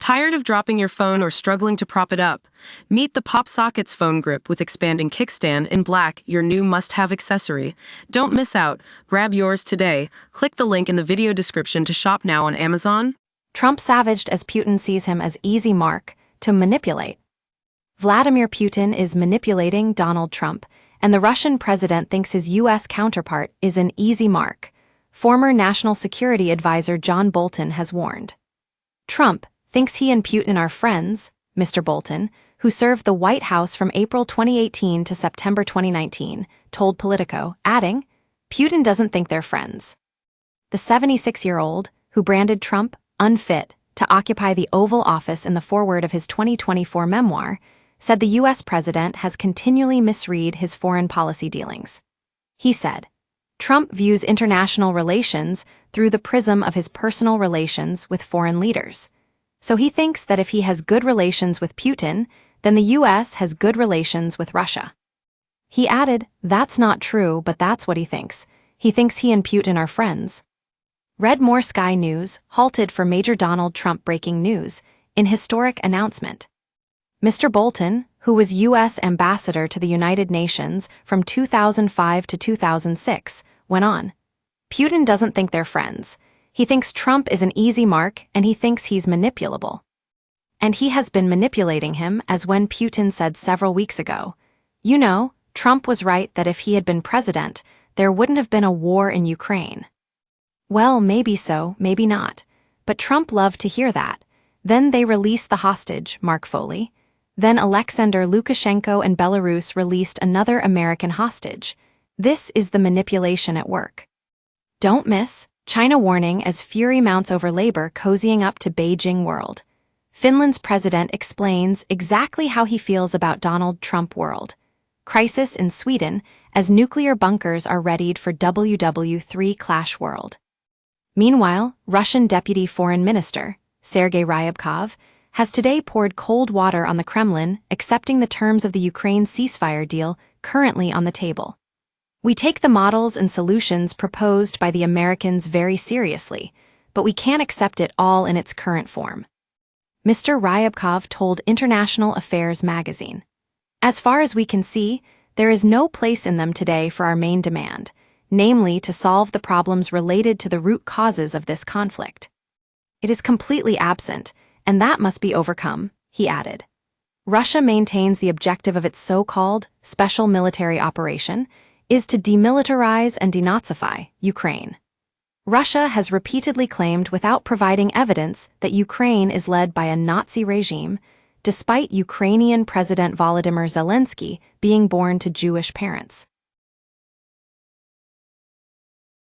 Tired of dropping your phone or struggling to prop it up? Meet the PopSockets phone grip with expanding kickstand in black, your new must-have accessory. Don't miss out. Grab yours today. Click the link in the video description to shop now on Amazon. Trump savaged as Putin sees him as easy mark to manipulate. Vladimir Putin is manipulating Donald Trump, and the Russian president thinks his U.S. counterpart is an easy mark. Former National Security Advisor John Bolton has warned. Trump thinks he and Putin are friends, Mr. Bolton, who served the White House from April 2018 to September 2019, told Politico, adding, Putin doesn't think they're friends. The 76-year-old, who branded Trump unfit to occupy the Oval Office in the foreword of his 2024 memoir, said the U.S. president has continually misread his foreign policy dealings. He said, Trump views international relations through the prism of his personal relations with foreign leaders. So he thinks that if he has good relations with Putin, then the U.S. has good relations with Russia. He added, that's not true, but that's what he thinks. He thinks he and Putin are friends. Red More Sky News halted for Major Donald Trump breaking news in historic announcement. Mr. Bolton, who was U.S. ambassador to the United Nations from 2005 to 2006, went on. Putin doesn't think they're friends. He thinks Trump is an easy mark and he thinks he's manipulable. And he has been manipulating him, as when Putin said several weeks ago, you know, Trump was right that if he had been president, there wouldn't have been a war in Ukraine. Well, maybe so, maybe not. But Trump loved to hear that. Then they released the hostage, Mark Foley. Then Alexander Lukashenko and Belarus released another American hostage. This is the manipulation at work. Don't miss, China warning as fury mounts over labor cozying up to Beijing world. Finland's president explains exactly how he feels about Donald Trump world. Crisis in Sweden as nuclear bunkers are readied for WW3 clash world. Meanwhile, Russian Deputy Foreign Minister, Sergei Ryabkov, has today poured cold water on the Kremlin, accepting the terms of the Ukraine ceasefire deal currently on the table. We take the models and solutions proposed by the Americans very seriously, but we can't accept it all in its current form. Mr. Ryabkov told International Affairs magazine. As far as we can see, there is no place in them today for our main demand, namely to solve the problems related to the root causes of this conflict. It is completely absent, and that must be overcome, he added. Russia maintains the objective of its so-called special military operation is to demilitarize and denazify Ukraine. Russia has repeatedly claimed without providing evidence that Ukraine is led by a Nazi regime, despite Ukrainian President Volodymyr Zelensky being born to Jewish parents.